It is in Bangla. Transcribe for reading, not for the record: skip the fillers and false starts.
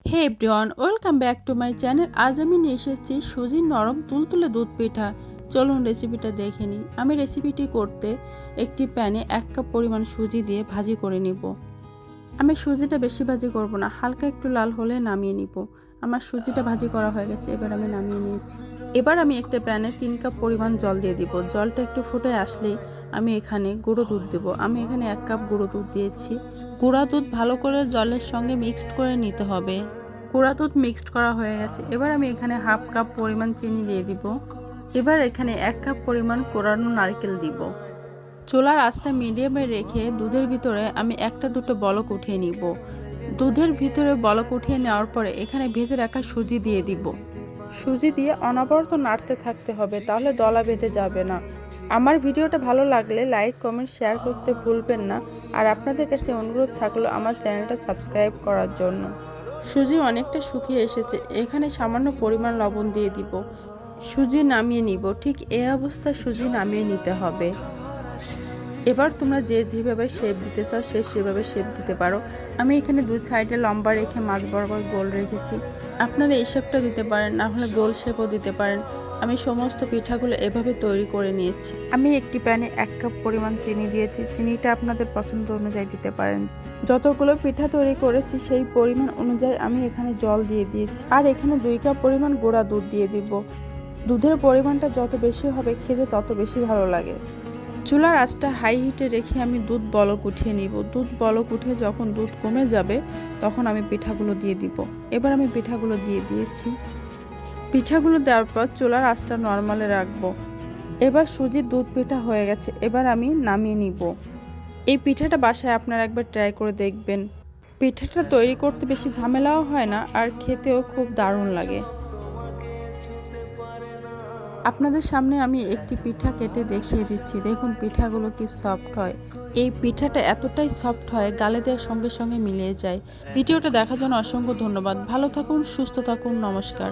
Hey everyone, welcome back to my channel. আজ আমি নিয়ে এসেছি সুজির নরম তুলতুলে দুধ পিঠা। চলুন রেসিপিটা দেখে নিই। আমি রেসিপিটি করতে একটি প্যানে 1 কাপ পরিমাণ সুজি দিয়ে ভাজি করে নিব। আমি সুজিটা বেশি ভাজি করব না, হালকা একটু লাল হলে নামিয়ে নিব। আমার সুজিটা ভাজি করা হয়ে গেছে, এবার আমি নামিয়ে নিয়েছি। এবার আমি একটা প্যানে 3 কাপ পরিমাণ জল দিয়ে দিব। জলটা একটু ফুটে আসলেই আমি এখানে গুঁড়ো দুধ দেব। আমি এখানে 1 কাপ গুঁড়ো দুধ দিয়েছি। গুঁড়া দুধ ভালো করে জলের সঙ্গে মিক্সড করে নিতে হবে। গুঁড়া দুধ মিক্সড করা হয়ে গেছে। এবার আমি এখানে হাফ কাপ পরিমাণ চিনি দিয়ে দিব। এবার এখানে 1 কাপ পরিমাণ কোরানো নারকেল দিব। চুলার আঁচটা মিডিয়ামে রেখে দুধের ভিতরে আমি একটা দুটো বলক উঠিয়ে নিব। দুধের ভিতরে বলক উঠিয়ে নেওয়ার পরে এখানে ভেজে রাখা সুজি দিয়ে দিব। সুজি দিয়ে অনবরত নাড়তে থাকতে হবে, তাহলে দলা বেঁধে যাবে না। আমার ভিডিওটা ভালো লাগলে লাইক কমেন্ট শেয়ার করতে ভুলবেন না। আর আপনাদের কাছে অনুরোধ থাকলো আমার চ্যানেলটা সাবস্ক্রাইব করার জন্য। সুজি অনেকটা শুকিয়ে এসেছে, এখানে সামান্য পরিমাণ লবণ দিয়ে দিব। সুজি নামিয়ে নিব। ঠিক এই অবস্থায় সুজি নামিয়ে নিতে হবে। এবার তোমরা যেভাবে শেপ দিতে চাও সেভাবে শেপ দিতে পারো। আমি এখানে দুই সাইডে লম্বা রেখে মাঝ বরাবর গোল রেখেছি। আপনারা এই শেপটা দিতে পারেন, না হলে গোল শেপও দিতে পারেন। আমি সমস্ত পিঠাগুলো এভাবে তৈরি করে নিয়েছি। আমি একটি প্যানে 1 কাপ পরিমাণ চিনি দিয়েছি। চিনিটা আপনাদের পছন্দ অনুযায়ী দিতে পারেন। যতগুলো পিঠা তৈরি করেছি সেই পরিমাণ অনুযায়ী আমি এখানে জল দিয়ে দিয়েছি। আর এখানে 2 কাপ পরিমাণ গুঁড়া দুধ দিয়ে দিব। দুধের পরিমাণটা যত বেশি হবে খেতে তত বেশি ভালো লাগে। চুলার আঁচটা হাই হিটে রেখে আমি দুধ বলক উঠিয়ে নিব। দুধ বলক উঠে যখন দুধ কমে যাবে তখন আমি পিঠাগুলো দিয়ে দিব। এবার আমি পিঠাগুলো দিয়ে দিয়েছি। পিঠাগুলো দেওয়ার পর চুলার আঁচটা নরমালে রাখবো। এবার সুজির দুধ পিঠা হয়ে গেছে, এবার আমি নামিয়ে নিব। এই পিঠাটা বাসায় আপনারা একবার ট্রাই করে দেখবেন। পিঠাটা তৈরি করতে বেশি ঝামেলাও হয় না, আর খেতেও খুব দারুণ লাগে। আপনাদের সামনে আমি একটি পিঠা কেটে দেখিয়ে দিচ্ছি। দেখুন পিঠাগুলো কি সফট হয়। এই পিঠাটা এতটাই সফট হয়, গালে দেওয়ার সঙ্গে সঙ্গে মিলিয়ে যায়। ভিডিওটা দেখার জন্য অসংখ্য ধন্যবাদ। ভালো থাকুন, সুস্থ থাকুন, নমস্কার।